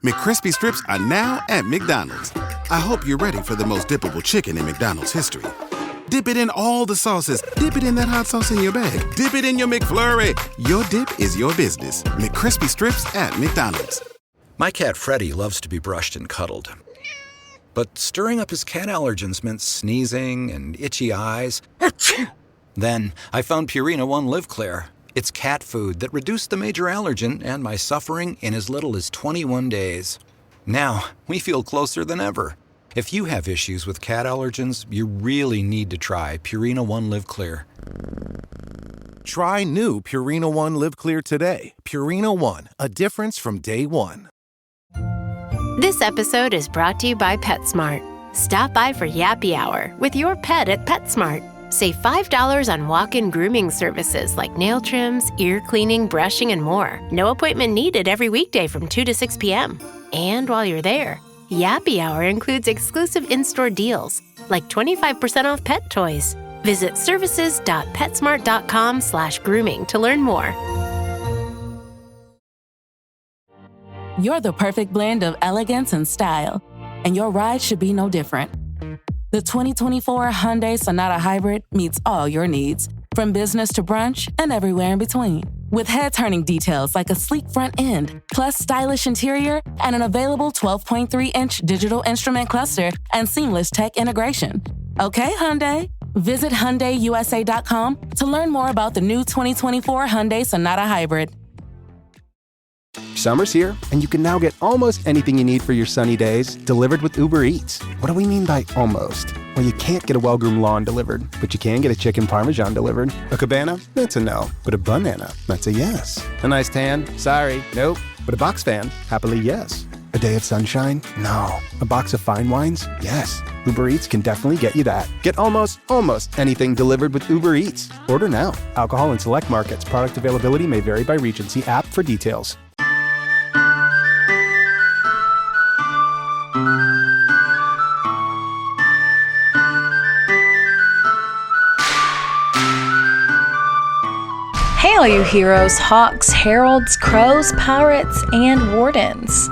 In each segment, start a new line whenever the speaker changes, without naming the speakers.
McCrispy strips are now at McDonald's. I hope you're ready for the most dippable chicken in McDonald's history. Dip it in all the sauces. Dip it in that hot sauce in your bag. Dip it in your McFlurry. Your dip is your business. McCrispy strips at McDonald's.
My cat Freddie loves to be brushed and cuddled. But stirring up his cat allergens meant sneezing and itchy eyes. Then I found Purina One Live Clear. It's cat food that reduced the major allergen and my suffering in as little as 21 days. Now, we feel closer than ever. If you have issues with cat allergens, you really need to try Purina One Live Clear.
Try new Purina One Live Clear today. Purina One, a difference from day one.
This episode is brought to you by PetSmart. Stop by for Yappy Hour with your pet at PetSmart. Save $5 on walk-in grooming services like nail trims, ear cleaning, brushing, and more. No appointment needed every weekday from 2 to 6 p.m. And while you're there, Yappy Hour includes exclusive in-store deals, like 25% off pet toys. Visit services.petsmart.com/grooming to learn more.
You're the perfect blend of elegance and style, and your ride should be no different. The 2024 Hyundai Sonata Hybrid meets all your needs, from business to brunch and everywhere in between. With head-turning details like a sleek front end, plus stylish interior, and an available 12.3-inch digital instrument cluster and seamless tech integration. Okay, Hyundai. Visit HyundaiUSA.com to learn more about the new 2024 Hyundai Sonata Hybrid.
Summer's here, and you can now get almost anything you need for your sunny days delivered with Uber Eats. What do we mean by almost? Well, you can't get a well-groomed lawn delivered, but you can get a chicken parmesan delivered. A cabana? That's a no. But a banana? That's a yes. A nice tan? Sorry, nope. But a box fan? Happily, yes. A day of sunshine? No. A box of fine wines? Yes. Uber Eats can definitely get you that. Get almost anything delivered with Uber Eats. Order now. Alcohol in select markets. Product availability may vary by region. See app for details.
Hey all you heroes, hawks, heralds, crows, pirates, and wardens.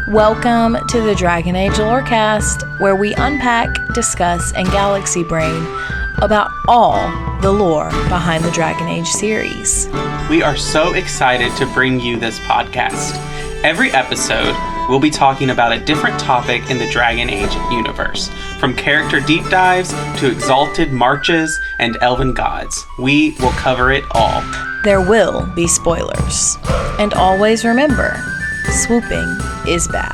Welcome to the Dragon Age Lorecast, where we unpack, discuss, and galaxy brain about all the lore behind the Dragon Age series.
We are so excited to bring you this podcast. Every episode, we'll be talking about a different topic in the Dragon Age universe. From character deep dives to exalted marches and elven gods, we will cover it all.
There will be spoilers. And always remember, swooping is bad.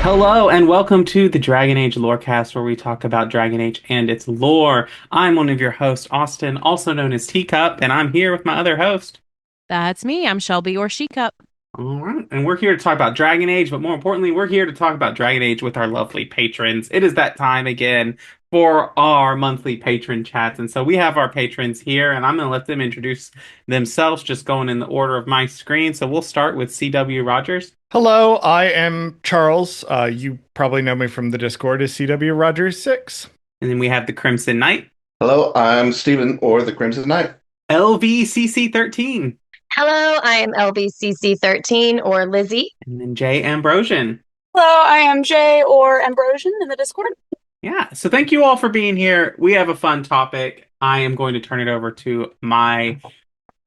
Hello and welcome to the Dragon Age Lorecast, where we talk about Dragon Age and its lore. I'm one of your hosts, Austin, also known as Teacup, and I'm here with my other host.
That's me. I'm Shelby or Shecup.
All right, and we're here to talk about Dragon Age, but more importantly, we're here to talk about Dragon Age with our lovely patrons. It is that time again for our monthly patron chats, and so we have our patrons here, and I'm going to let them introduce themselves, just going in the order of my screen. So we'll start with CW Rogers.
Hello, I am Charles. You probably know me from the Discord as CW Rogers 6.
And then we have the Crimson Knight.
Hello, I'm Steven, or the Crimson Knight.
LVCC13.
Hello, I am LVCC13, or Lizzie.
And then Jay Ambrosian.
Hello, I am Jay, or Ambrosian in the Discord.
Yeah, so thank you all for being here. We have a fun topic. I am going to turn it over to my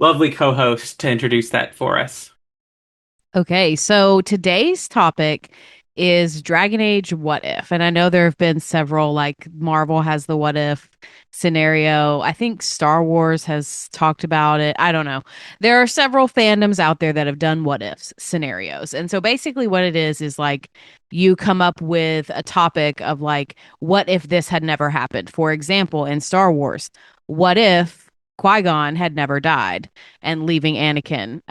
lovely co-host to introduce that for us.
Okay, so today's topic is Dragon Age What If? And I know there have been several, like Marvel has the What If scenario. I think Star Wars has talked about it. I don't know. There are several fandoms out there that have done What If scenarios. And so basically what it is like you come up with a topic of like, what if this had never happened? For example, in Star Wars, what if Qui-Gon had never died and leaving Anakin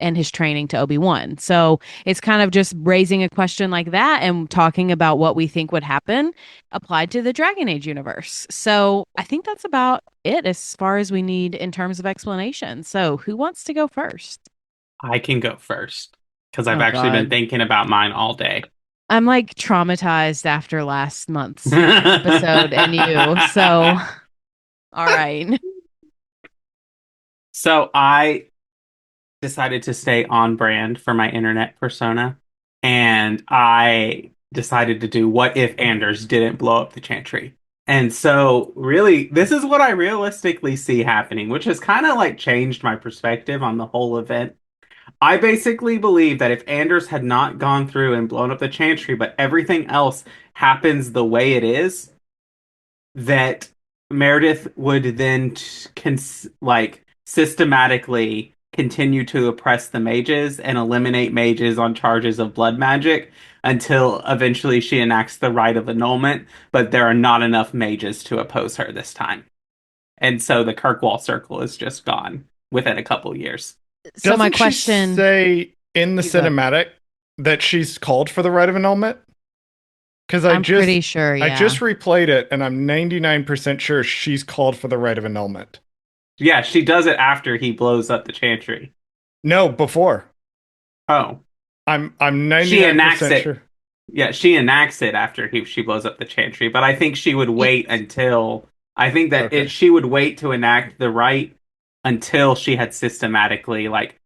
and his training to Obi-Wan. So it's kind of just raising a question like that and talking about what we think would happen applied to the Dragon Age universe. So I think that's about it as far as we need in terms of explanation. So who wants to go first?
I can go first because I've
Oh,
actually been
God.
thinking about mine all day.
I'm like traumatized after last month's episode and you. So, all right.
So I decided to stay on brand for my internet persona, and I decided to do what if Anders didn't blow up the Chantry. And so really, this is what I realistically see happening, which has kind of like changed my perspective on the whole event. I basically believe that if Anders had not gone through and blown up the Chantry, but everything else happens the way it is, that Meredith would then like systematically continue to oppress the mages and eliminate mages on charges of blood magic until eventually she enacts the rite of annulment, but there are not enough mages to oppose her this time. And so the Kirkwall Circle is just gone within a couple years.
So my
Doesn't
question
she say in the cinematic that she's called for the rite of annulment? Because
I'm pretty sure,
I just replayed it, and I'm 99% sure she's called for the rite of annulment.
Yeah, she does it after he blows up the Chantry.
No, before.
Oh.
I'm 99%
she enacts it.
sure.
Yeah, she enacts it after she blows up the Chantry, but I think she would wait until I think that she would wait to enact the rite until she had systematically like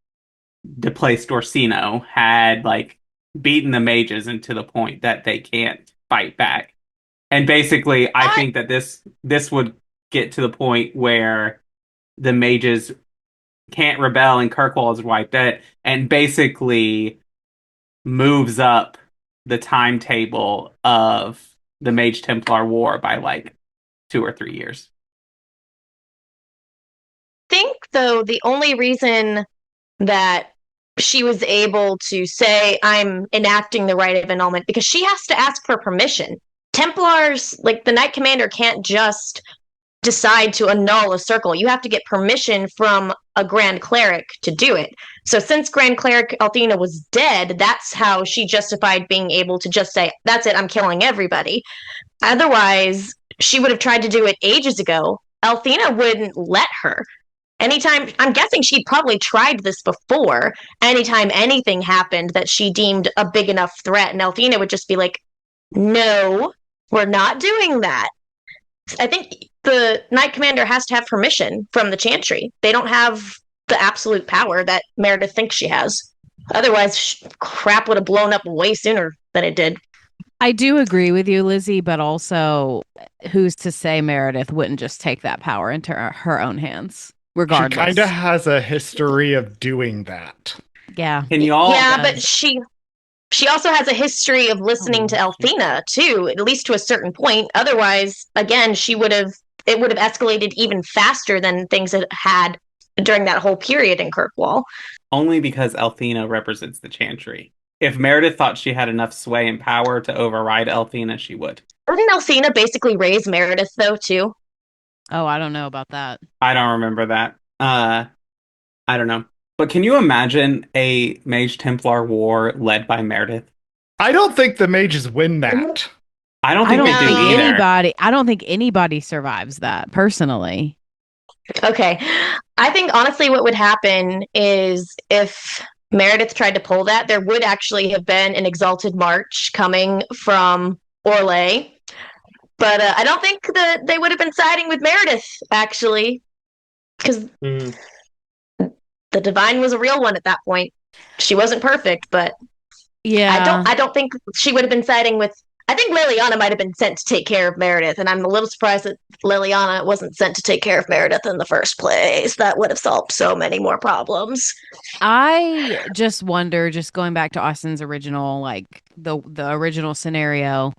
displaced Orsino, had like beaten the mages into the point that they can't fight back. And basically, I think that this would get to the point where the mages can't rebel and Kirkwall is wiped out, and basically moves up the timetable of the Mage Templar War by like 2 or 3 years.
I think, though, the only reason that she was able to say, I'm enacting the rite of annulment, because she has to ask for permission. Templars, like the Knight Commander, can't just decide to annul a circle. You have to get permission from a Grand Cleric to do it. So since Grand Cleric Althena was dead, that's how she justified being able to just say, that's it, I'm killing everybody. Otherwise, she would have tried to do it ages ago. Althena wouldn't let her. Anytime, I'm guessing she'd probably tried this before. Anytime anything happened that she deemed a big enough threat, and Althena would just be like, no, we're not doing that. I think the Knight Commander has to have permission from the Chantry. They don't have the absolute power that Meredith thinks she has. Otherwise, crap would have blown up way sooner than it did.
I do agree with you, Lizzie, but also who's to say Meredith wouldn't just take that power into her own hands, regardless.
She kind of has a history of doing that.
Yeah.
Can you all?
Yeah, but she also has a history of listening to Althena too, at least to a certain point. Otherwise, again, it would have escalated even faster than things had during that whole period in Kirkwall.
Only because Althena represents the Chantry. If Meredith thought she had enough sway and power to override Althena, she would.
Didn't Althena basically raise Meredith, though, too?
Oh, I don't know about that.
I don't remember that. I don't know. But can you imagine a Mage Templar war led by Meredith?
I don't think the mages win that.
I don't think they do either.
I don't think anybody survives that, personally.
Okay. I think, honestly, what would happen is if Meredith tried to pull that, there would actually have been an exalted march coming from Orlais. But I don't think that they would have been siding with Meredith, actually. Because the Divine was a real one at that point. She wasn't perfect, but
yeah,
I don't think she would have been siding with. I think Liliana might have been sent to take care of Meredith, and I'm a little surprised that Liliana wasn't sent to take care of Meredith in the first place. That would have solved so many more problems.
I just wonder, just going back to Austin's original, like the original scenario,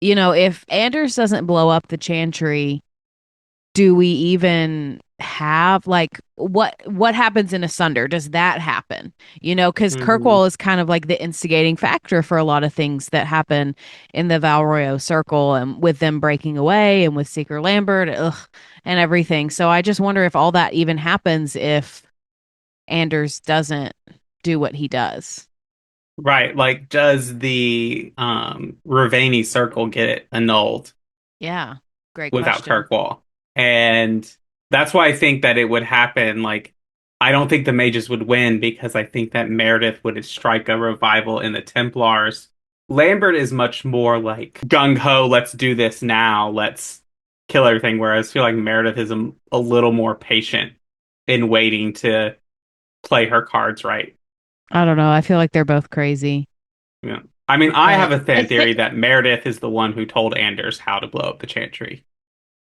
if Anders doesn't blow up the Chantry, do we even have like what happens in Asunder? Does that happen? Because Kirkwall is kind of like the instigating factor for a lot of things that happen in the Val Royeaux circle, and with them breaking away and with Seeker Lambert and everything. So I just wonder if all that even happens if Anders doesn't do what he does.
Right. Like, does the Ravani circle get annulled
Yeah, great
without
question.
Kirkwall? And that's why I think that it would happen. Like, I don't think the mages would win because I think that Meredith would strike a revival in the Templars. Lambert is much more like gung ho, let's do this now, let's kill everything. Whereas I feel like Meredith is a little more patient in waiting to play her cards right.
I don't know. I feel like they're both crazy.
Yeah. I mean, I have a
I
theory
think
that Meredith is the one who told Anders how to blow up the Chantry.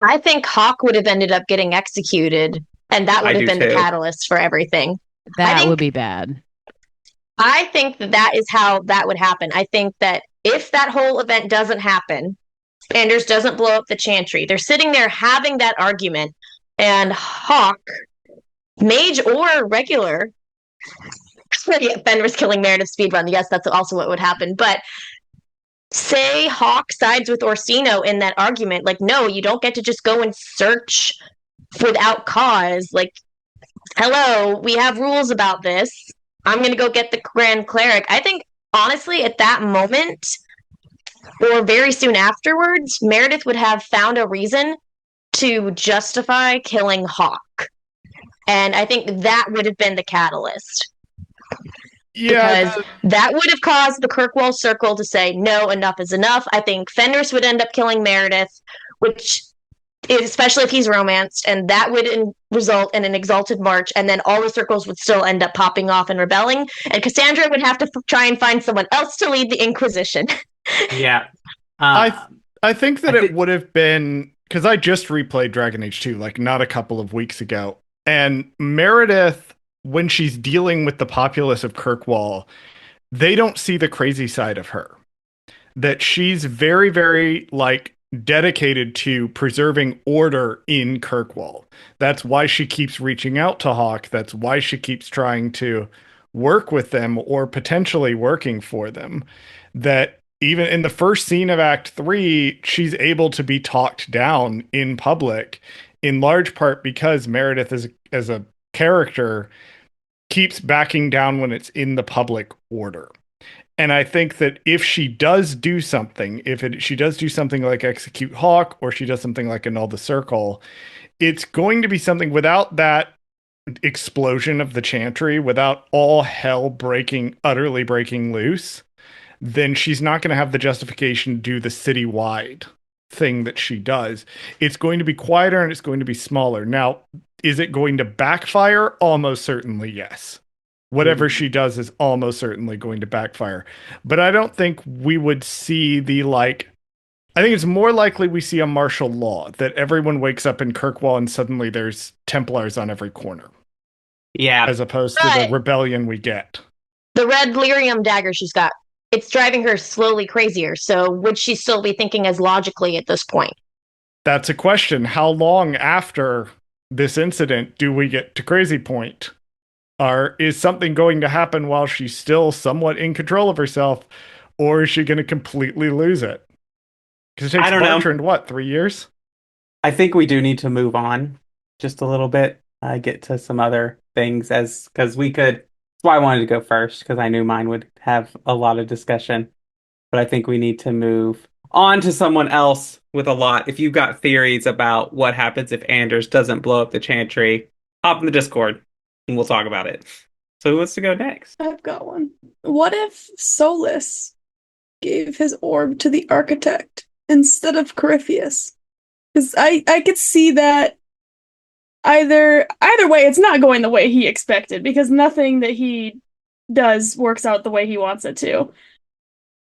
I think Hawk would have ended up getting executed, and that
I
would have
do
been the
too.
catalyst for everything.
That would
think
be bad.
I think that is how that would happen. I think that if that whole event doesn't happen, Anders doesn't blow up the Chantry, they're sitting there having that argument, and Hawk, mage or regular, Fenris killing Meredith speedrun. Yes, that's also what would happen. But say Hawk sides with Orsino in that argument, like, no, you don't get to just go and search without cause. Like, hello, we have rules about this. I'm going to go get the Grand Cleric. I think, honestly, at that moment, or very soon afterwards, Meredith would have found a reason to justify killing Hawk. And I think that would have been the catalyst.
Yeah,
Because that would have caused the Kirkwall Circle to say, no, enough is enough. I think Fenris would end up killing Meredith, which, especially if he's romanced, and that would result in an exalted march, and then all the circles would still end up popping off and rebelling, and Cassandra would have to try and find someone else to lead the Inquisition.
Yeah.
I think that it would have been, because I just replayed Dragon Age 2, like not a couple of weeks ago, and Meredith, when she's dealing with the populace of Kirkwall, they don't see the crazy side of her. That she's very, very, like, dedicated to preserving order in Kirkwall. That's why she keeps reaching out to Hawk. That's why she keeps trying to work with them or potentially working for them. That even in the first scene of Act 3, she's able to be talked down in public, in large part because Meredith as a character keeps backing down when it's in the public order. And I think that if she does do something, she does do something like execute Hawk, or she does something like annul the circle, it's going to be something without that explosion of the Chantry, without all hell utterly breaking loose, then she's not going to have the justification to do the citywide thing that she does. It's going to be quieter and it's going to be smaller. Now, is it going to backfire? Almost certainly, yes. Whatever she does is almost certainly going to backfire. But I don't think we would see I think it's more likely we see a martial law, that everyone wakes up in Kirkwall and suddenly there's Templars on every corner.
Yeah.
As opposed to the rebellion we get.
The red lyrium dagger she's got, it's driving her slowly crazier. So would she still be thinking as logically at this point?
That's a question. How long after this incident do we get to crazy point? Is something going to happen while she's still somewhat in control of herself, or is she going to completely lose it? Because it takes Bertrand, 3 years?
I think we do need to move on just a little bit, get to some other things, because we could. That's why I wanted to go first, because I knew mine would have a lot of discussion. But I think we need to move on to someone else with a lot. If you've got theories about what happens if Anders doesn't blow up the Chantry, hop in the Discord and we'll talk about it. So who wants to go next?
I've got one. What if Solus gave his orb to the architect instead of Corypheus? Because I could see that either way, it's not going the way he expected, because nothing that he does works out the way he wants it to.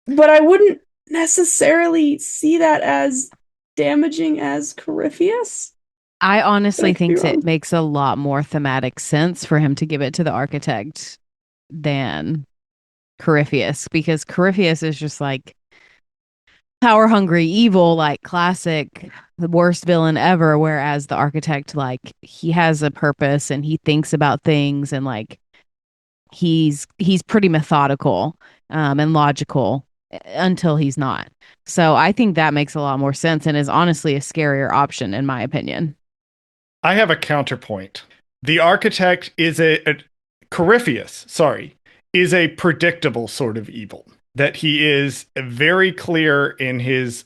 But I wouldn't necessarily see that as damaging as Corypheus.
I honestly think it makes a lot more thematic sense for him to give it to the architect than Corypheus, because Corypheus is just like power hungry, evil, like classic, the worst villain ever. Whereas the architect, like, he has a purpose and he thinks about things, and like he's pretty methodical and logical until he's not. So I think that makes a lot more sense and is honestly a scarier option, in my opinion.
I have a counterpoint. The architect is Corypheus, is a predictable sort of evil. That he is very clear in his,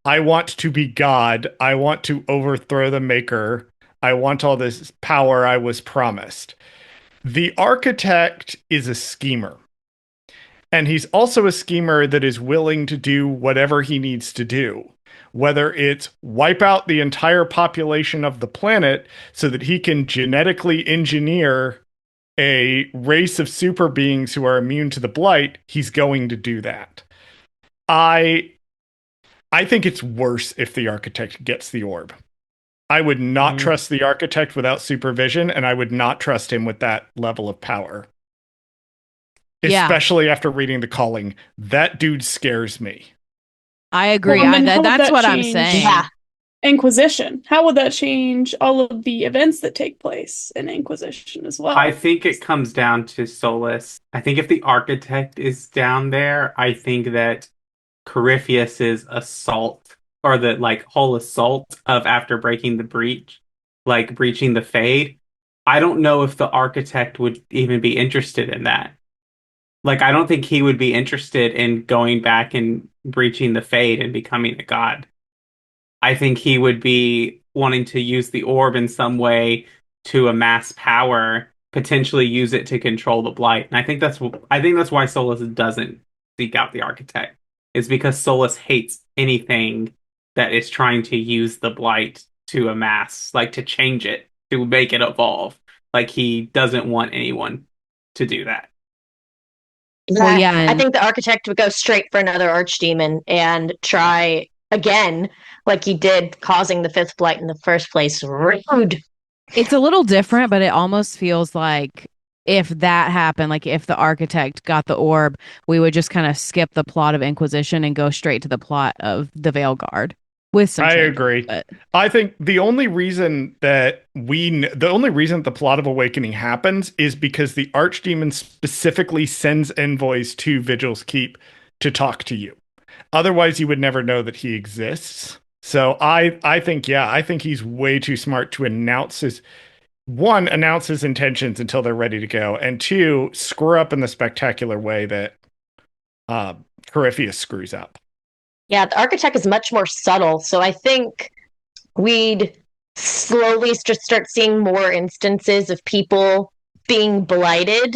I want to be God, I want to overthrow the Maker, I want all this power I was promised. The architect is a schemer. And he's also a schemer that is willing to do whatever he needs to do, whether it's wipe out the entire population of the planet so that he can genetically engineer a race of super beings who are immune to the blight. He's going to do that. I think it's worse if the architect gets the orb. I would not trust the architect without supervision, and I would not trust him with that level of power. Especially after reading The Calling. That dude scares me.
I agree.
Well,
that's what I'm
change
saying.
Inquisition. How would that change all of the events that take place in Inquisition as well?
I think it comes down to Solus. I think if the architect is down there, I think that Corypheus's assault, or the whole assault of after breaking the breach, breaching the Fade, I don't know if the architect would even be interested in that. I don't think he would be interested in going back and breaching the Fade and becoming a god. I think he would be wanting to use the orb in some way to amass power, potentially use it to control the blight. And I think that's why Solus doesn't seek out the architect. It's because Solus hates anything that is trying to use the blight to amass, to change it, to make it evolve. He doesn't want anyone to do that.
Well, yeah, I think the architect would go straight for another archdemon and try again, like he did, causing the fifth blight in the first place. Rude.
It's a little different, but it almost feels like if that happened, if the architect got the orb, we would just kind of skip the plot of Inquisition and go straight to the plot of the Veilguard. With some changes,
agree.
But
I think the only reason the plot of Awakening happens is because the archdemon specifically sends envoys to Vigil's Keep to talk to you. Otherwise, you would never know that he exists. So I think he's way too smart to announce his intentions until they're ready to go, and two, screw up in the spectacular way that Corypheus screws up.
Yeah, the architect is much more subtle, so I think we'd slowly just start seeing more instances of people being blighted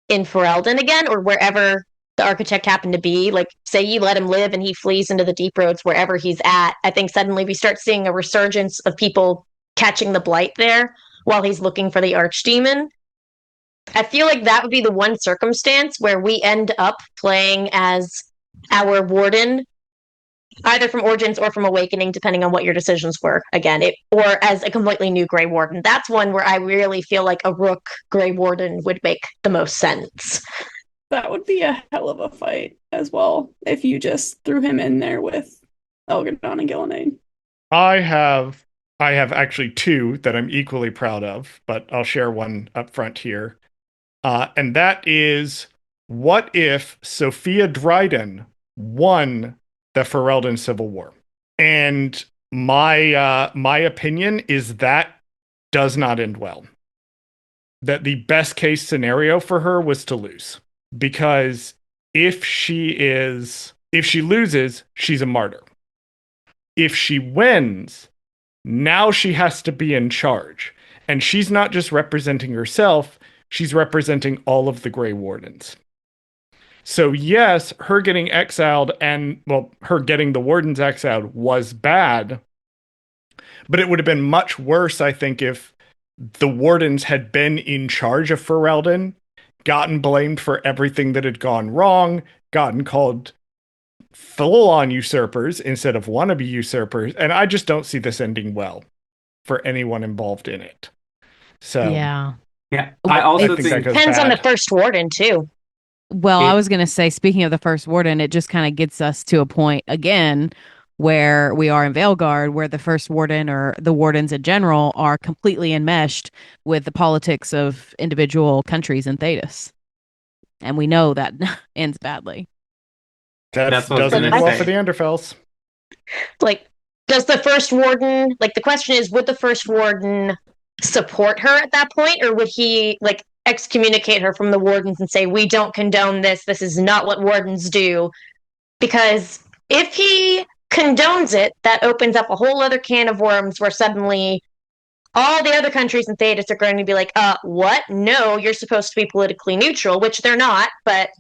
in Ferelden again, or wherever the architect happened to be. Say you let him live and he flees into the deep roads wherever he's at. I think suddenly we start seeing a resurgence of people catching the blight there while he's looking for the archdemon. I feel like that would be the one circumstance where we end up playing as our warden, either from Origins or from Awakening, depending on what your decisions were. Again, or as a completely new Grey Warden. That's one where I really feel like a Rook Grey Warden would make the most sense.
That would be a hell of a fight as well, if you just threw him in there with Elgadon and Gillenade.
I have actually two that I'm equally proud of, but I'll share one up front here. And that is, what if Sophia Dryden won the Ferelden Civil War? And my opinion is that does not end well. That the best case scenario for her was to lose. Because if she loses, she's a martyr. If she wins, now she has to be in charge. And she's not just representing herself, she's representing all of the Grey Wardens. So yes, her getting exiled her getting the Wardens exiled was bad, but it would have been much worse, I think, if the Wardens had been in charge of Ferelden, gotten blamed for everything that had gone wrong, gotten called full-on usurpers instead of wannabe usurpers, and I just don't see this ending well for anyone involved in it. So
yeah.
I also
think that goes
depends on
bad.
the first warden too.
Well, I was going to say, speaking of the first warden, it just kind of gets us to a point again where we are in Veilguard, where the first warden or the wardens in general are completely enmeshed with the politics of individual countries in Thedas. And we know that ends badly.
That doesn't end well for the Underfells.
Does the first warden, the question is, would the first warden support her at that point, or would he, excommunicate her from the wardens and say, we don't condone this. This is not what wardens do. Because if he condones it, that opens up a whole other can of worms where suddenly all the other countries in Thedas are going to be like, what? No, you're supposed to be politically neutral, which they're not, but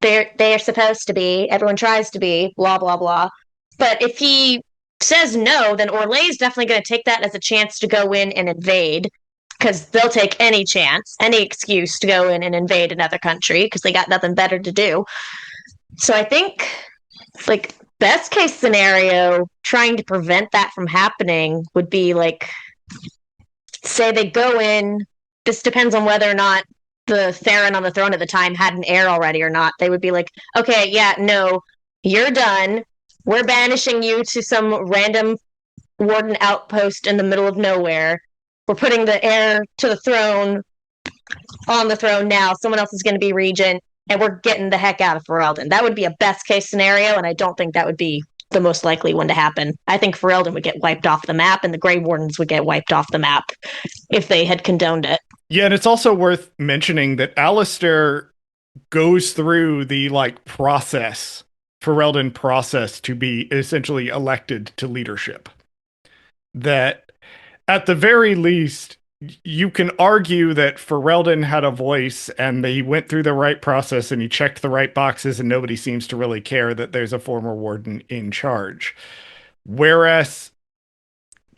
they're supposed to be. Everyone tries to be, blah, blah, blah. But if he says no, then Orlay's definitely going to take that as a chance to go in and invade, because they'll take any chance, any excuse to go in and invade another country because they got nothing better to do. So I think, like, best case scenario, trying to prevent that from happening would be like, say they go in. This depends on whether or not the Theron on the throne at the time had an heir already or not. They would be like, okay, yeah, no, you're done. We're banishing you to some random warden outpost in the middle of nowhere. We're putting the heir to the throne on the throne now. Someone else is going to be regent, and we're getting the heck out of Ferelden. That would be a best case scenario, and I don't think that would be the most likely one to happen. I think Ferelden would get wiped off the map, and the Grey Wardens would get wiped off the map if they had condoned it.
Yeah, and it's also worth mentioning that Alistair goes through the Ferelden process to be essentially elected to leadership. That at the very least, you can argue that Ferelden had a voice and he went through the right process and he checked the right boxes, and nobody seems to really care that there's a former warden in charge. Whereas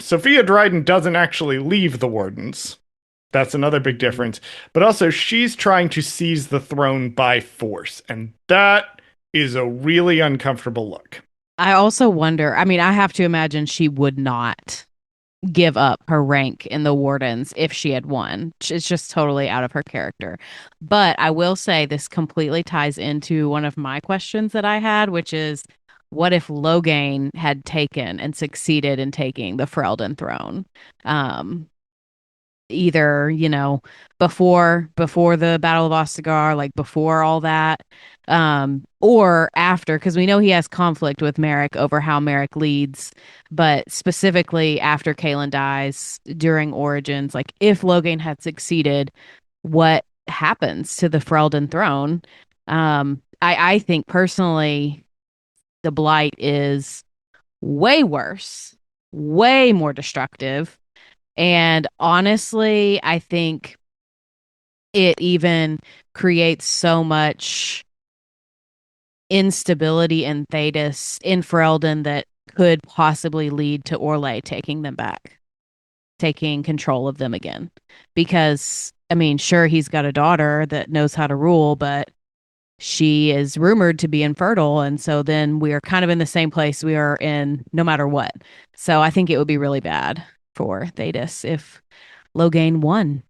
Sophia Dryden doesn't actually leave the wardens. That's another big difference. But also, she's trying to seize the throne by force, and that is a really uncomfortable look.
I also wonder, I mean, I have to imagine she would not give up her rank in the wardens if she had won. It's just totally out of her character. But I will say this completely ties into one of my questions that I had, which is, what if Loghain had taken and succeeded in taking the Ferelden throne? Either, before the Battle of Ostagar, like before all that, or after, because we know he has conflict with Merrick over how Merrick leads, but specifically after Kaelin dies during Origins, like if Loghain had what happens to the Ferelden throne? I think personally the Blight is way worse, way more destructive. And honestly, I think it even creates so much instability in Thedas, in Ferelden, that could possibly lead to Orlais taking them back, taking control of them again. Because, I mean, sure, he's got a daughter that knows how to rule, but she is rumored to be infertile. And so then we are kind of in the same place we are in no matter what. So I think it would be really bad for Thedas if Loghain won.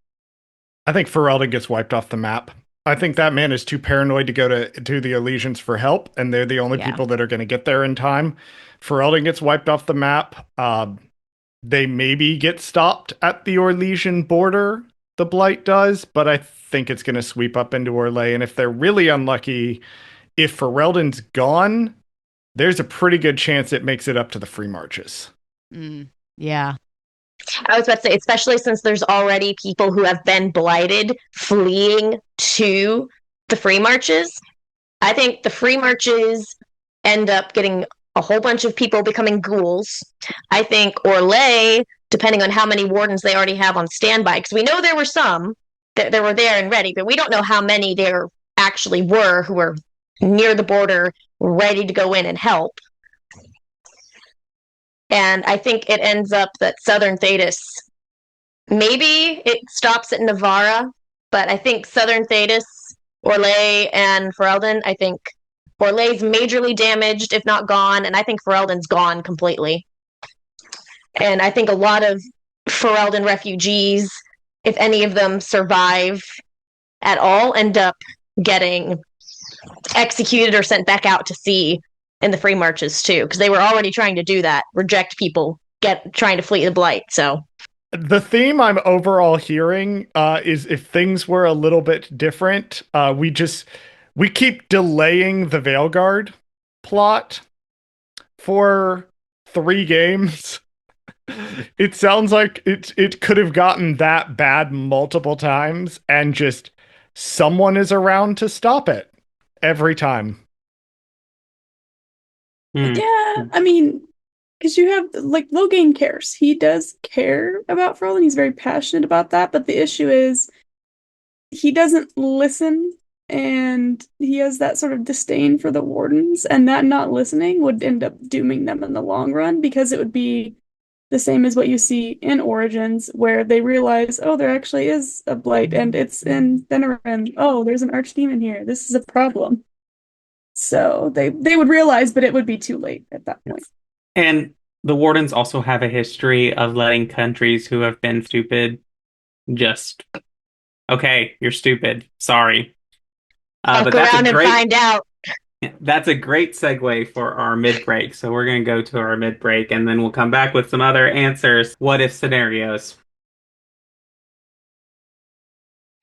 I think Ferelden gets wiped off the map. I think that man is too paranoid to go to the Elysians for help, and they're the only people that are going to get there in time. Ferelden gets wiped off the map. They maybe get stopped at the Orlesian border, the Blight does, but I think it's going to sweep up into Orlais, and if they're really unlucky, if Ferelden's gone, there's a pretty good chance it makes it up to the Free Marches.
Yeah.
I was about to say, especially since there's already people who have been blighted fleeing to the Free Marches. I think the Free Marches end up getting a whole bunch of people becoming ghouls. I think Orlais, depending on how many wardens they already have on standby, because we know there were some that were there and ready, but we don't know how many there actually were who were near the border, ready to go in and help. And I think it ends up that Southern Thedas, maybe it stops at Navarra, but I think Southern Thedas, Orlais, and Ferelden, I think Orlais's majorly damaged, if not gone, and I think Ferelden's gone completely. And I think a lot of Ferelden refugees, if any of them survive at all, end up getting executed or sent back out to sea in the Free Marches too, because they were already trying to do that, reject people, trying to flee the Blight. So
the theme I'm overall hearing is, if things were a little bit different, we keep delaying the Veilguard plot for 3 games. It sounds like it could have gotten that bad multiple times, and just someone is around to stop it every time.
Yeah, I mean, because you have, like, Logain cares. He does care about Ferelden. He's very passionate about that. But the issue is he doesn't listen, and he has that sort of disdain for the wardens, and that not listening would end up dooming them in the long run, because it would be the same as what you see in Origins, where they realize, oh, there actually is a blight, and it's in Venerin. Oh, there's an archdemon here. This is a problem. So they would realize, but it would be too late at that point.
And the wardens also have a history of letting countries who have been stupid just, okay, you're stupid. Sorry.
Fuck around and find out.
That's a great segue for our mid-break. So we're going to go to our mid-break, and then we'll come back with some other answers. What if scenarios?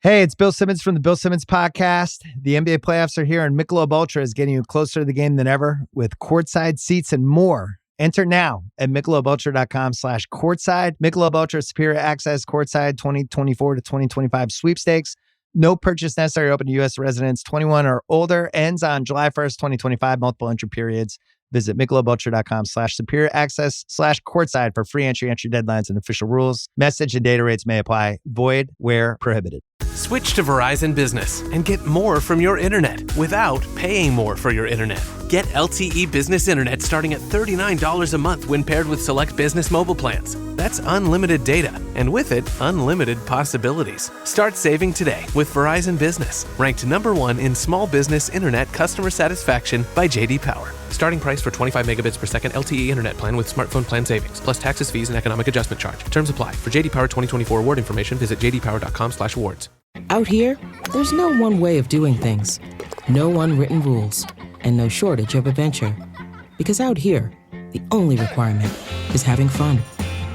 Hey, it's Bill Simmons from the Bill Simmons Podcast. The NBA playoffs are here, and Michelob Ultra is getting you closer to the game than ever with courtside seats and more. Enter now at MichelobUltra.com/courtside. Michelob Ultra Superior Access Courtside 2024 to 2025 sweepstakes. No purchase necessary. Open to U.S. residents 21 or older. Ends on July 1st, 2025. Multiple entry periods. Visit MichelobUltra.com/superior access/courtside for free entry deadlines and official rules. Message and data rates may apply. Void where prohibited.
Switch to Verizon Business and get more from your internet without paying more for your internet. Get LTE Business Internet starting at $39 a month when paired with select business mobile plans. That's unlimited data, and with it, unlimited possibilities. Start saving today with Verizon Business, ranked #1 in small business internet customer satisfaction by J.D. Power. Starting price for 25 megabits per second LTE internet plan with smartphone plan savings, plus taxes, fees, and economic adjustment charge. Terms apply. For J.D. Power 2024 award information, visit jdpower.com/awards.
Out here, there's no one way of doing things. No unwritten rules, and no shortage of adventure. Because out here, the only requirement is having fun.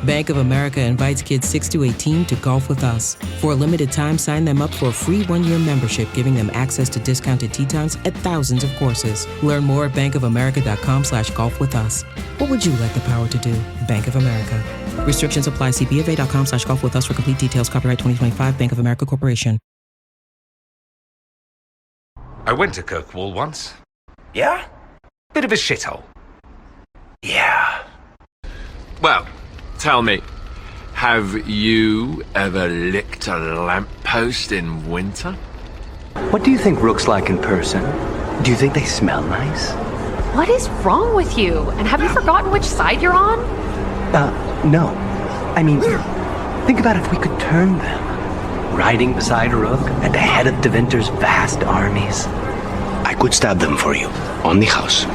Bank of America invites kids 6 to 18 to golf with us. For a limited time, sign them up for a free 1-year membership, giving them access to discounted tee times at thousands of courses. Learn more at bankofamerica.com/golf with us. What would you like the power to do? Bank of America. Restrictions apply. See BofA.com/golf with us for complete details. Copyright 2025 Bank of America Corporation.
I went to Kirkwall once. Yeah? Bit of a shithole. Yeah. Well, tell me, have you ever licked a lamppost in winter?
What do you think Rook's like in person? Do you think they smell nice?
What is wrong with you? And have you forgotten which side you're on?
No. I mean, think about if we could turn them. Riding beside Rook at the head of Devinter's vast armies. I could stab them for you, on the house.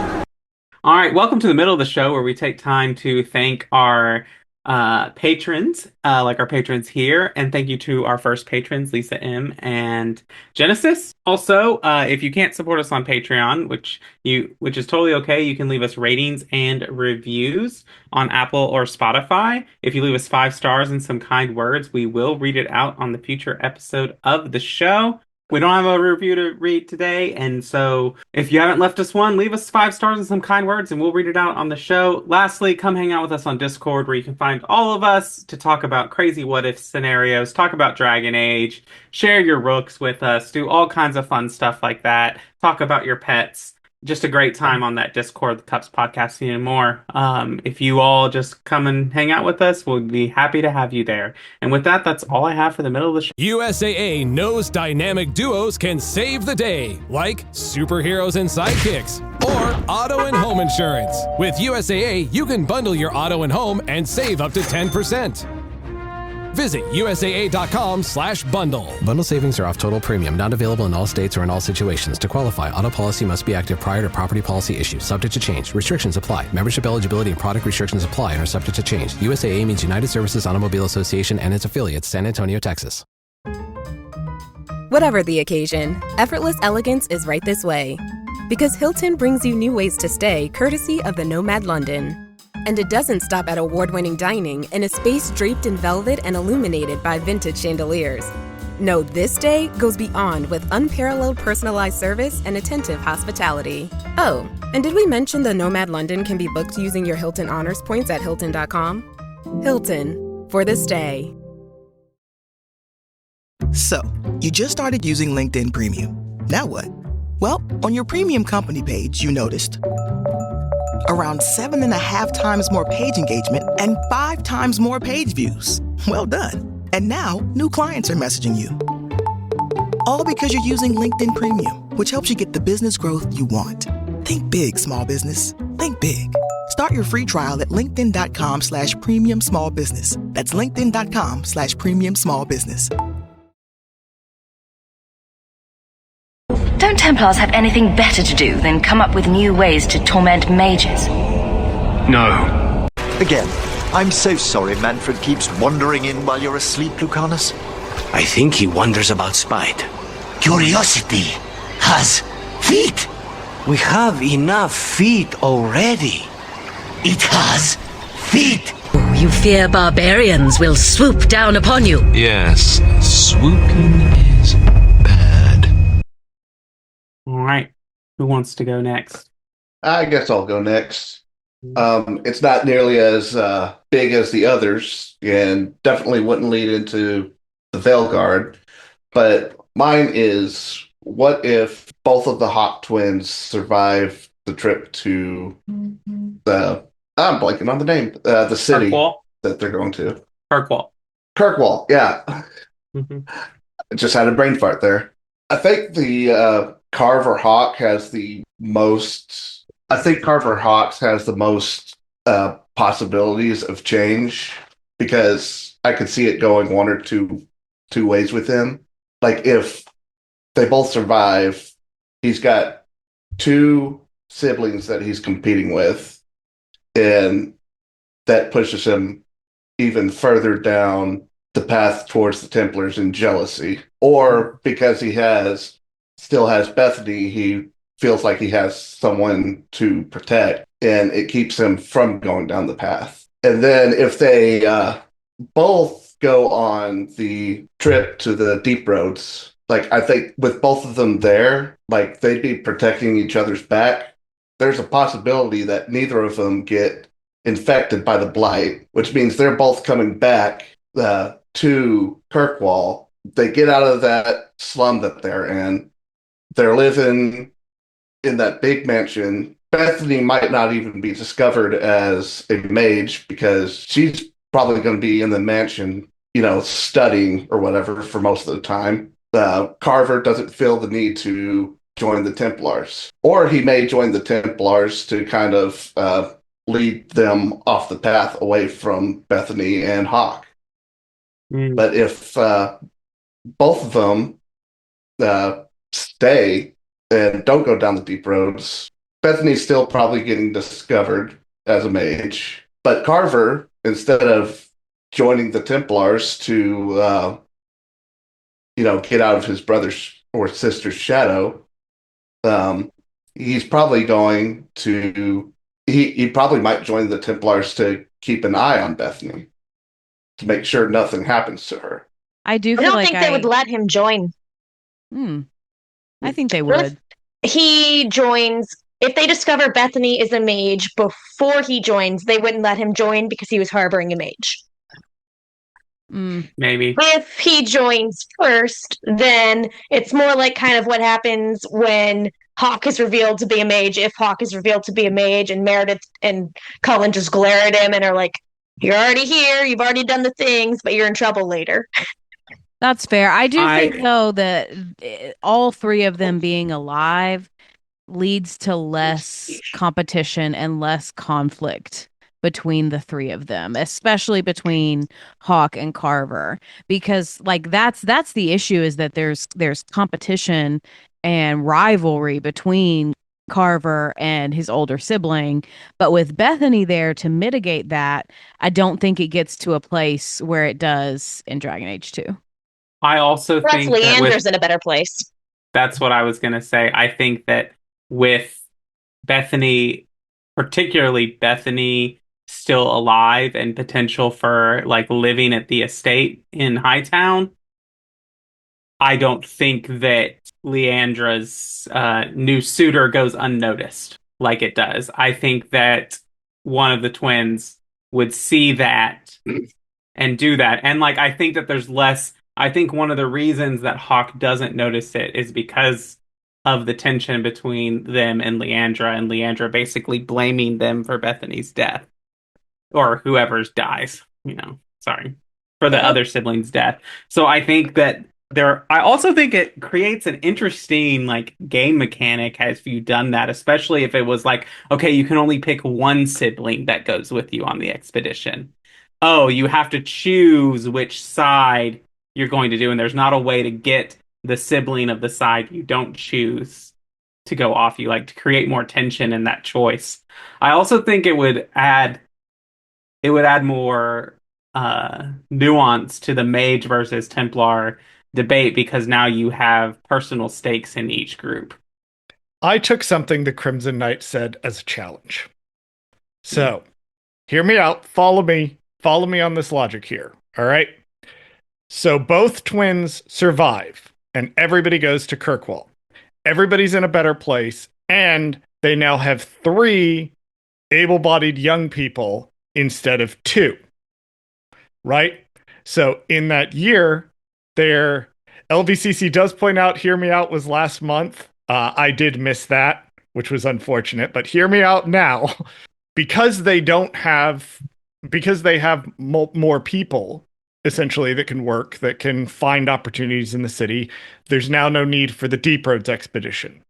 All right, welcome to the middle of the show where we take time to thank our patrons, like our patrons here, and thank you to our first patrons, Lisa M and Genesis. Also, if you can't support us on Patreon, which is totally okay, you can leave us ratings and reviews on Apple or Spotify. If you leave us 5 stars and some kind words, we will read it out on the future episode of the show. We don't have a review to read today, and so if you haven't left us one, leave us 5 stars and some kind words, and we'll read it out on the show. Lastly, come hang out with us on Discord, where you can find all of us to talk about crazy what-if scenarios, talk about Dragon Age, share your rooks with us, do all kinds of fun stuff like that, talk about your pets. Just a great time on that Discord, the Cups Podcast, and more. If you all just come and hang out with us, we'll be happy to have you there. And with that, that's all I have for the middle of the show.
USAA knows dynamic duos can save the day, like superheroes and sidekicks, or auto and home insurance. With USAA, you can bundle your auto and home and save up to 10%. Visit USAA.com/bundle.
Bundle savings are off total premium, not available in all states or in all situations. To qualify, auto policy must be active prior to property policy issue. Subject to change. Restrictions apply. Membership eligibility and product restrictions apply and are subject to change. USAA means United Services Automobile Association and its affiliates, San Antonio, Texas.
Whatever the occasion, effortless elegance is right this way. Because Hilton brings you new ways to stay, courtesy of the Nomad London. And it doesn't stop at award-winning dining in a space draped in velvet and illuminated by vintage chandeliers. No, this day goes beyond with unparalleled personalized service and attentive hospitality. Oh, and did we mention the Nomad London can be booked using your Hilton Honors points at Hilton.com? Hilton, for the stay.
So, you just started using LinkedIn Premium. Now what? Well, on your premium company page, you noticed around 7.5 times more page engagement and 5 times more page views. Well done. And now, new clients are messaging you. All because you're using LinkedIn Premium, which helps you get the business growth you want. Think big, small business. Think big. Start your free trial at linkedin.com/premium small business. That's linkedin.com/premium small business.
Don't Templars have anything better to do than come up with new ways to torment mages?
No. Again, I'm so sorry Manfred keeps wandering in while you're asleep, Lucanus.
I think he wonders about spite. Curiosity has feet. We have enough feet already. It has feet.
You fear barbarians will swoop down upon you.
Yes, swooping is
All right. Who wants to go next?
I guess I'll go next. It's not nearly as big as the others, and definitely wouldn't lead into the Veilguard. But mine is, what if both of the Hawk twins survive the trip to the, I'm blanking on the name, the city
Kirkwall?
that they're going to.
Kirkwall.
Kirkwall, yeah. I just had a brain fart there. I think the Carver Hawk has the most. I think Carver Hawks has the most possibilities of change, because I could see it going one or two ways with him. Like, if they both survive, he's got 2 siblings that he's competing with, and that pushes him even further down the path towards the Templars in jealousy. Or because he still has Bethany, he feels like he has someone to protect, and it keeps him from going down the path. And then if they both go on the trip to the deep roads, like, I think with both of them there, like, they'd be protecting each other's back. There's a possibility that neither of them get infected by the blight, which means they're both coming back to Kirkwall. They get out of that slum that they're in. They're living in that big mansion. Bethany might not even be discovered as a mage, because she's probably going to be in the mansion, studying or whatever for most of the time. Carver doesn't feel the need to join the Templars. Or he may join the Templars to kind of lead them off the path away from Bethany and Hawk. But if both of them stay and don't go down the deep roads, Bethany's still probably getting discovered as a mage. But Carver, instead of joining the Templars to get out of his brother's or sister's shadow, he's probably going to he probably might join the Templars to keep an eye on Bethany, to make sure nothing happens to her.
I do
I
feel
don't
like
think they would let him join.
I think they would.
He joins. If they discover Bethany is a mage before he joins, they wouldn't let him join because he was harboring a mage.
Maybe.
If he joins first, then it's more like kind of what happens when Hawk is revealed to be a mage. If Hawk is revealed to be a mage, and Meredith and Cullen just glare at him and are like, "You're already here. You've already done the things, but you're in trouble later."
That's fair. I do think, though, that all 3 of them being alive leads to less competition and less conflict between the 3 of them, especially between Hawk and Carver, because like that's the issue, is that there's competition and rivalry between Carver and his older sibling. But with Bethany there to mitigate that, I don't think it gets to a place where it does in Dragon Age 2.
I also
Perhaps
think
Leander's in a better place.
That's what I was going to say. I think that with Bethany, particularly Bethany still alive and potential for like living at the estate in Hightown, I don't think that Leandra's new suitor goes unnoticed like it does. I think that one of the twins would see that and do that. And like I think that there's less. I think one of the reasons that Hawk doesn't notice it is because of the tension between them and Leandra basically blaming them for Bethany's death or whoever's dies. Sorry, for the other siblings' death. So I think that I also think it creates an interesting like game mechanic as you done that, especially if it was like, okay, you can only pick one sibling that goes with you on the expedition. Oh, you have to choose which side you're going to do, and there's not a way to get the sibling of the side you don't choose to go off you, like to create more tension in that choice. I also think it would add more nuance to the mage versus Templar debate because now you have personal stakes in each group.
I took something the Crimson Knight said as a challenge. So, hear me out. Follow me on this logic here. All right. So both twins survive and everybody goes to Kirkwall. Everybody's in a better place. And they now have 3 able-bodied young people instead of 2. Right? So in that year, their LVCC does point out, hear me out, was last month. I did miss that, which was unfortunate, but hear me out now. Because they have more people, essentially, that can work, that can find opportunities in the city, there's now no need for the Deep Roads expedition.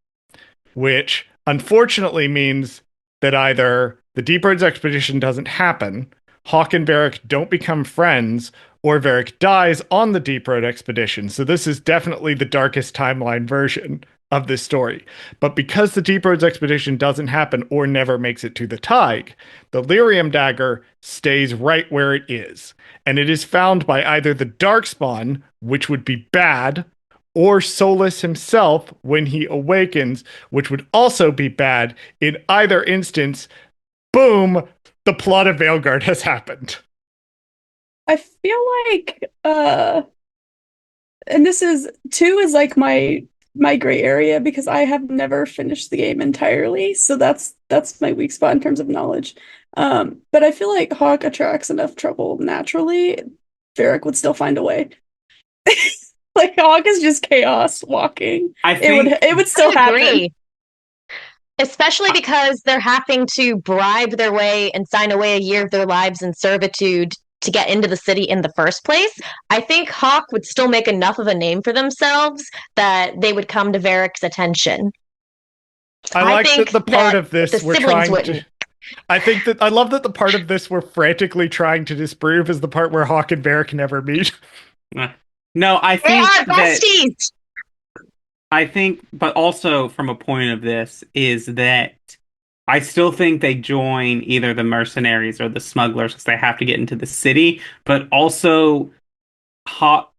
Which, unfortunately, means that either the Deep Roads expedition doesn't happen, Hawk and Varric don't become friends, or Varric dies on the Deep Road expedition. So this is definitely the darkest timeline version of this story. But because the Deep Roads expedition doesn't happen or never makes it to the Tig, the Lyrium dagger stays right where it is. And it is found by either the Darkspawn, which would be bad, or Solus himself when he awakens, which would also be bad. In either instance, boom, the plot of Veilguard has happened.
I feel like and this is 2 is like my gray area because I have never finished the game entirely, so that's my weak spot in terms of knowledge. But I feel like Hawk attracts enough trouble naturally. Varric would still find a way. Like Hawk is just chaos walking. It would still happen.
Especially because they're having to bribe their way and sign away a year of their lives in servitude to get into the city in the first place. I think Hawk would still make enough of a name for themselves that they would come to Varric's attention.
I like that the part of this we're trying to... I love that the part of this we're frantically trying to disprove is the part where Hawk and Varric never meet.
No, I think
they are besties!
I think, but also from a point of this, is that I still think they join either the mercenaries or the smugglers because they have to get into the city, but also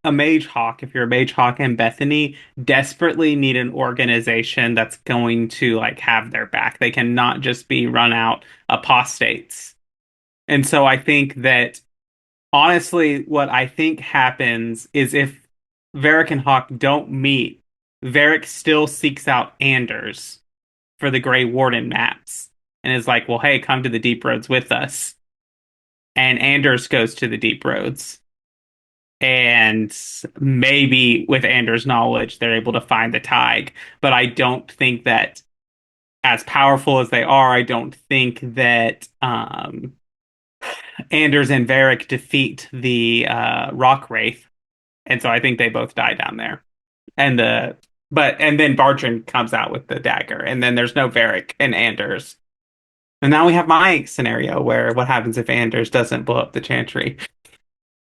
a Mage Hawk, if you're a Mage Hawk and Bethany, desperately need an organization that's going to like have their back. They cannot just be run out apostates. And so I think that, honestly, what I think happens is if Varric and Hawk don't meet, Varric still seeks out Anders for the Grey Warden maps and is like, well, hey, come to the Deep Roads with us. And Anders goes to the Deep Roads. And maybe with Anders' knowledge, they're able to find the Tig. But I don't think that, as powerful as they are, I don't think that Anders and Varric defeat the Rock Wraith. And so I think they both die down there. And then Bartran comes out with the dagger, and then there's no Varric and Anders. And now we have my scenario where what happens if Anders doesn't blow up the Chantry?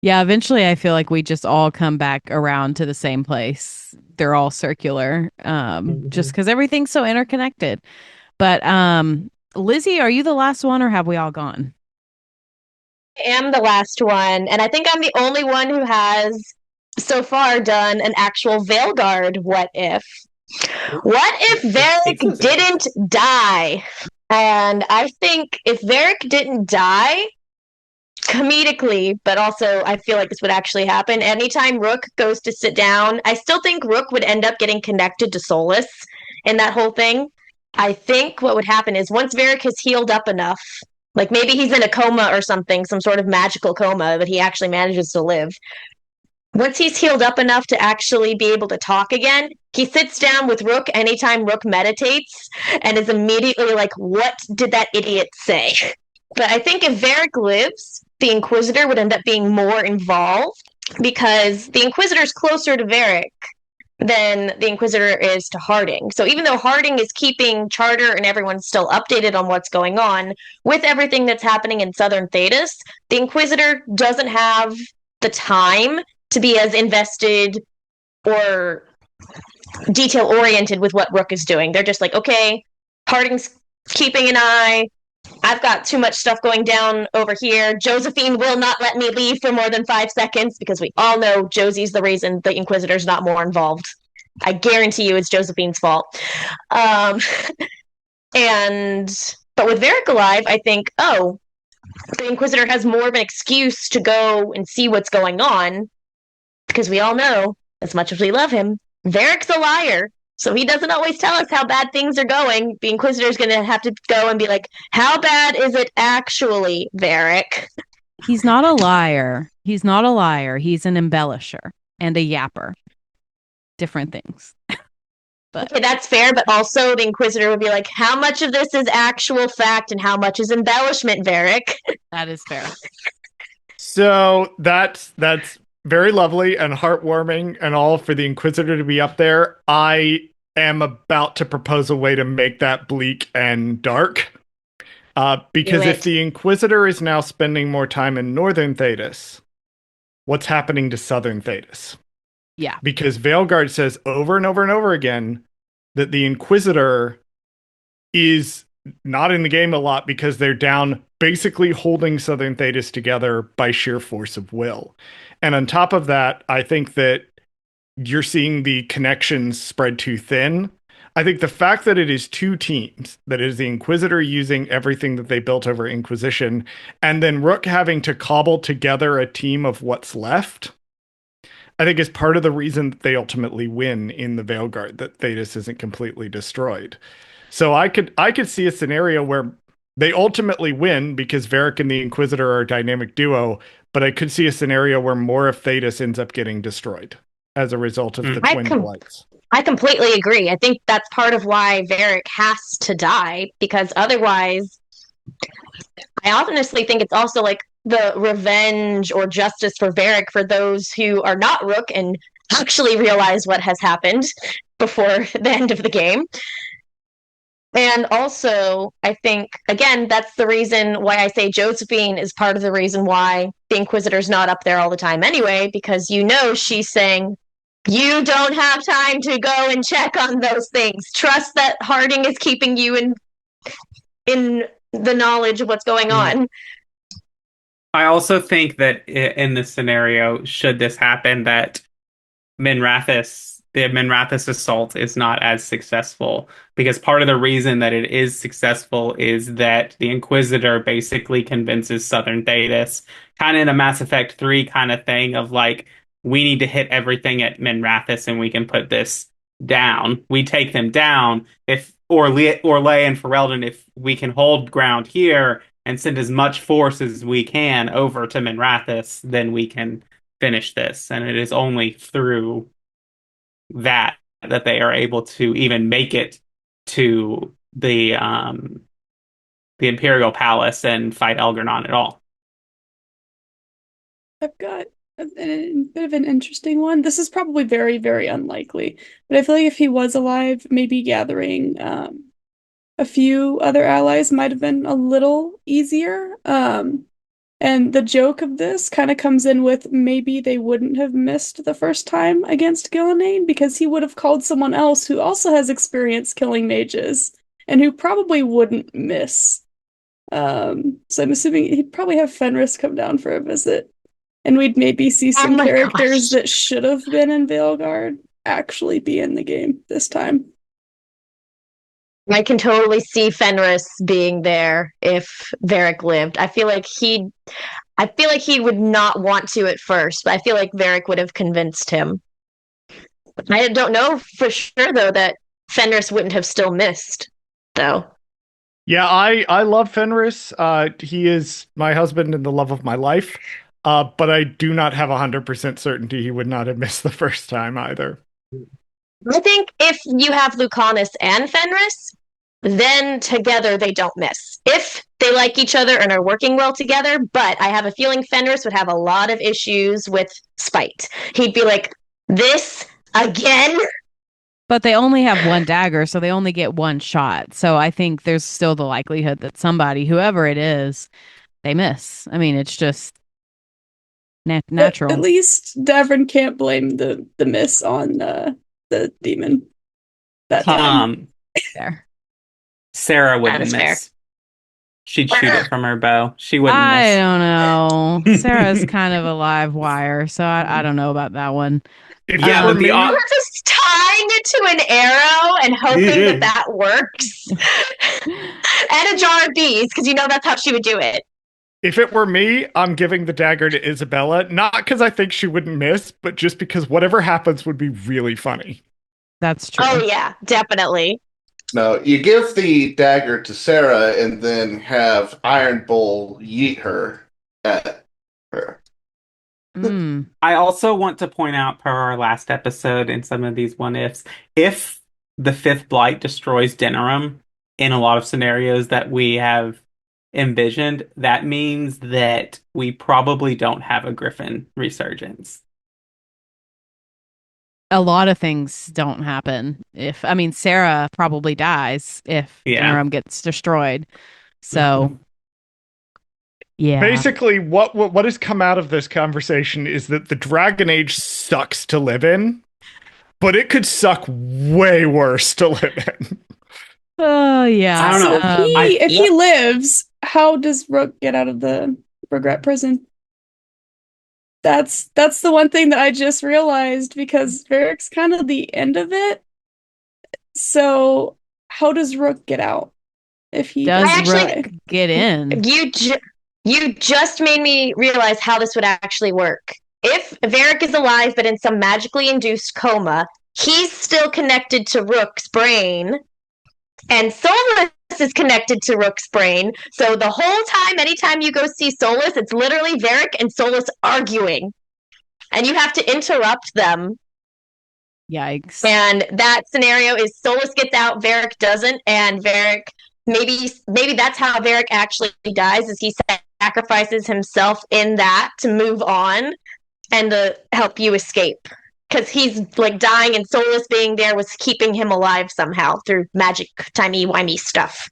Yeah, eventually I feel like we just all come back around to the same place. They're all circular, just because everything's so interconnected. But Lizzie, are you the last one or have we all gone?
I am the last one, and I think I'm the only one who has so far done an actual Veilguard what if. What if Varric didn't die? And I think if Varric didn't die, comedically, but also I feel like this would actually happen, anytime Rook goes to sit down, I still think Rook would end up getting connected to Solus in that whole thing. I think what would happen is once Varric has healed up enough, Like maybe he's in a coma or something, some sort of magical coma, but he actually manages to live. Once he's healed up enough to actually be able to talk again, he sits down with Rook anytime Rook meditates and is immediately like, what did that idiot say? But I think if Varric lives, the Inquisitor would end up being more involved because the Inquisitor's closer to Varric than the Inquisitor is to Harding. So even though Harding is keeping Charter and everyone still updated on what's going on, with everything that's happening in Southern Thedas, the Inquisitor doesn't have the time to be as invested or detail-oriented with what Rook is doing. They're just like, okay, Harding's keeping an eye. I've got too much stuff going down over here. Josephine will not let me leave for more than 5 seconds because we all know Josie's the reason the Inquisitor's not more involved. I guarantee you it's Josephine's fault. But with Varric alive, I think, the Inquisitor has more of an excuse to go and see what's going on because we all know, as much as we love him, Varric's a liar. So he doesn't always tell us how bad things are going. The Inquisitor's going to have to go and be like, how bad is it actually, Varric?
He's not a liar. He's not a liar. He's an embellisher and a yapper. Different things. But
okay, that's fair, but also the Inquisitor would be like, how much of this is actual fact and how much is embellishment, Varric?
That is fair.
So that's very lovely and heartwarming and all for the Inquisitor to be up there. I am about to propose a way to make that bleak and dark. Because if the Inquisitor is now spending more time in Northern Thedas, what's happening to Southern Thedas?
Yeah.
Because Veilguard says over and over and over again that the Inquisitor is not in the game a lot because they're down basically holding Southern Thedas together by sheer force of will. And on top of that, I think that you're seeing the connections spread too thin. I think the fact that it is two teams, that is the Inquisitor using everything that they built over Inquisition, and then Rook having to cobble together a team of what's left, I think is part of the reason that they ultimately win in the Veilguard, that Thedas isn't completely destroyed. So I could see a scenario where they ultimately win because Varric and the Inquisitor are a dynamic duo, but I could see a scenario where more of Thedas ends up getting destroyed as a result of the twin blights.
I completely agree. I think that's part of why Varric has to die, because otherwise, I honestly think it's also like the revenge or justice for Varric for those who are not Rook and actually realize what has happened before the end of the game. And also, I think, again, that's the reason why I say Josephine is part of the reason why the Inquisitor's not up there all the time anyway, because you know she's saying, you don't have time to go and check on those things. Trust that Harding is keeping you in the knowledge of what's going on.
I also think that in this scenario, should this happen, that the Minrathous assault is not as successful, because part of the reason that it is successful is that the Inquisitor basically convinces Southern Thedas, kind of in a Mass Effect 3 kind of thing of like, we need to hit everything at Minrathous and we can put this down. We take them down if Orlais and Ferelden, if we can hold ground here and send as much force as we can over to Minrathous, then we can finish this. And it is only through that they are able to even make it to the Imperial Palace and fight Elgernon at all.
I've got a bit of an interesting one. This is probably very, very unlikely, but I feel like if he was alive, maybe gathering a few other allies might have been a little easier. And the joke of this kind of comes in with maybe they wouldn't have missed the first time against Gillenane because he would have called someone else who also has experience killing mages and who probably wouldn't miss. So I'm assuming he'd probably have Fenris come down for a visit. And we'd maybe see some characters that should have been in Veilguard actually be in the game this time.
I can totally see Fenris being there if Varric lived. I feel like he would not want to at first, but I feel like Varric would have convinced him. I don't know for sure though that Fenris wouldn't have still missed, though.
Yeah, I love Fenris. He is my husband and the love of my life. But I do not have 100% certainty he would not have missed the first time either.
I think if you have Lucanus and Fenris, then together they don't miss. If they like each other and are working well together, but I have a feeling Fenris would have a lot of issues with spite. He'd be like, this again?
But they only have one dagger, so they only get one shot. So I think there's still the likelihood that somebody, whoever it is, they miss. I mean, it's just natural.
At least Davrin can't blame the miss on the demon. That time.
There.
Sarah wouldn't miss. She'd shoot it from her bow. She wouldn't miss.
I don't know. Sarah's kind of a live wire, so I don't know about that one.
Yeah, but
We're just tying it to an arrow and hoping that works. And a jar of bees, because you know that's how she would do it.
If it were me, I'm giving the dagger to Isabella, not because I think she wouldn't miss, but just because whatever happens would be really funny.
That's true.
Oh, yeah, definitely.
No, you give the dagger to Sarah and then have Iron Bull yeet her at her.
I also want to point out, per our last episode in some of these what-ifs, if the fifth blight destroys Denerim in a lot of scenarios that we have envisioned, that means that we probably don't have a Griffin resurgence.
A lot of things don't happen. Sarah probably dies if Denerim gets destroyed. So... Yeah.
Basically, what has come out of this conversation is that the Dragon Age sucks to live in, but it could suck way worse to live in.
Oh, yeah.
I don't know.
So if he lives, how does Rook get out of the regret prison? That's the one thing that I just realized, because Varric's kind of the end of it. So how does Rook get out if he
does Rook get in?
You just made me realize how this would actually work. If Varric is alive but in some magically induced coma, he's still connected to Rook's brain, and Solus is connected to Rook's brain. So the whole time, anytime you go see Solus, it's literally Varric and Solus arguing. And you have to interrupt them.
Yikes.
And that scenario is Solus gets out, Varric doesn't, and Varric... Maybe that's how Varric actually dies, is he sacrifices himself in that to move on and to help you escape. Because he's like dying, and Solus being there was keeping him alive somehow through magic timey-wimey stuff.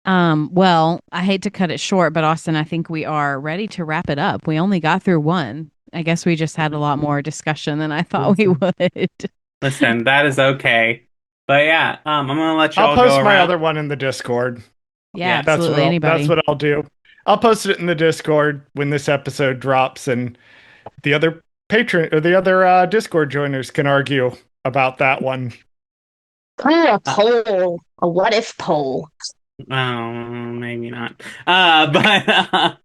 Well, I hate to cut it short, but Austin, I think we are ready to wrap it up. We only got through one. I guess we just had a lot more discussion than I thought we would.
Listen, that is okay. But yeah, I'm going to let you all go
I'll post my
around.
other one in the Discord.
Yeah, absolutely.
That's what I'll do. I'll post it in the Discord when this episode drops, and the other patron or the other Discord joiners can argue about that one.
A poll. A what if poll.
Oh, maybe not. But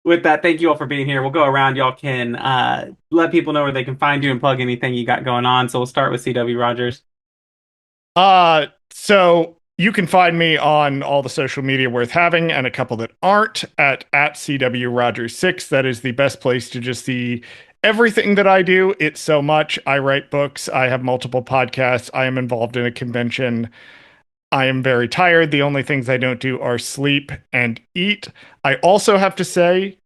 with that, thank you all for being here. We'll go around. Y'all can let people know where they can find you and plug anything you got going on. So we'll start with CW Rogers.
So you can find me on all the social media worth having, and a couple that aren't, at CW Rogers 6. That is the best place to just see everything that I do. It's so much. I write books. I have multiple podcasts. I am involved in a convention. I am very tired. The only things I don't do are sleep and eat. I also have to say,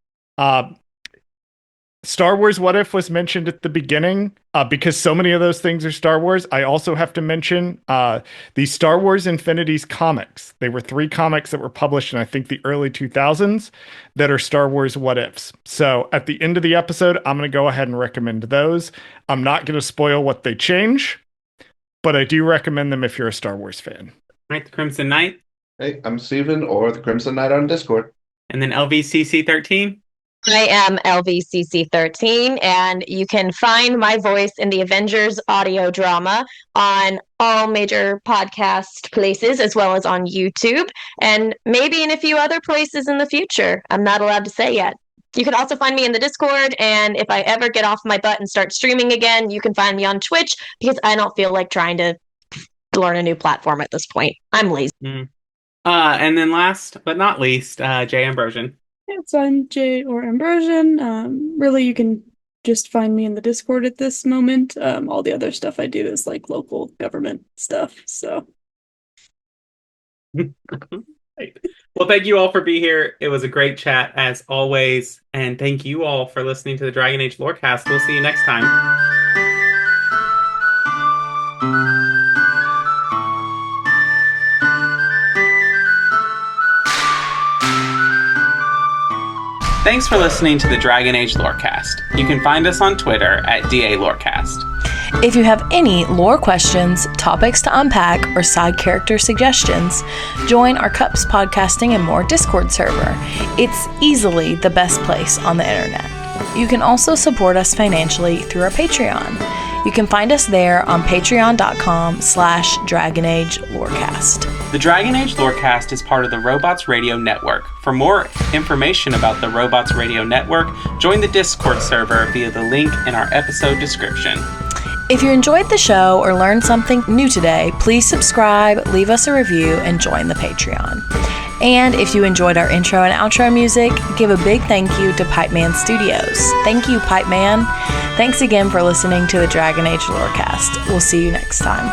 Star Wars What If was mentioned at the beginning, because so many of those things are Star Wars. I also have to mention the Star Wars Infinities comics. They were 3 comics that were published in, I think, the early 2000s that are Star Wars What Ifs. So at the end of the episode, I'm going to go ahead and recommend those. I'm not going to spoil what they change, but I do recommend them if you're a Star Wars fan.
Right, the Crimson Knight.
Hey, I'm Steven, or the Crimson Knight on Discord.
And then LVCC13.
I am LVCC13, and you can find my voice in the Avengers audio drama on all major podcast places, as well as on YouTube, and maybe in a few other places in the future. I'm not allowed to say yet. You can also find me in the Discord, and if I ever get off my butt and start streaming again, you can find me on Twitch, because I don't feel like trying to learn a new platform at this point. I'm lazy.
And then last but not least, Jay Ambrosian.
Yeah, so I'm Jay or Ambrosian. Really, you can just find me in the Discord at this moment. All the other stuff I do is like local government stuff. So.
Well, thank you all for being here. It was a great chat as always. And thank you all for listening to the Dragon Age Lorecast. We'll see you next time. Thanks for listening to the Dragon Age Lorecast. You can find us on Twitter at DALorecast.
If you have any lore questions, topics to unpack, or side character suggestions, join our Cups Podcasting and More Discord server. It's easily the best place on the internet. You can also support us financially through our Patreon. You can find us there on patreon.com/DragonAgeLorecast.
The Dragon Age Lorecast is part of the Robots Radio Network. For more information about the Robots Radio Network, join the Discord server via the link in our episode description.
If you enjoyed the show or learned something new today, please subscribe, leave us a review, and join the Patreon. And if you enjoyed our intro and outro music, give a big thank you to Pipeman Studios. Thank you, Pipeman. Thanks again for listening to the Dragon Age Lorecast. We'll see you next time.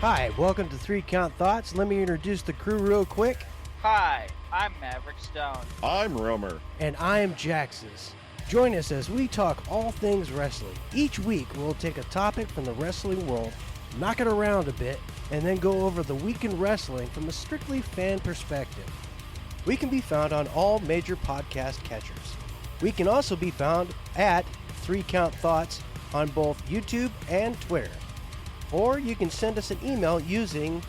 Hi, welcome to 3 Count Thoughts. Let me introduce the crew real quick.
Hi, I'm Maverick Stone.
I'm Romer.
And I am Jaxus. Join us as we talk all things wrestling. Each week, we'll take a topic from the wrestling world, knock it around a bit, and then go over the week in wrestling from a strictly fan perspective. We can be found on all major podcast catchers. We can also be found at 3 Count Thoughts on both YouTube and Twitter. Or you can send us an email using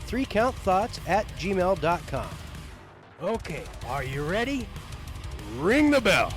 3countthoughts@gmail.com. Okay, are you ready?
Ring the bell.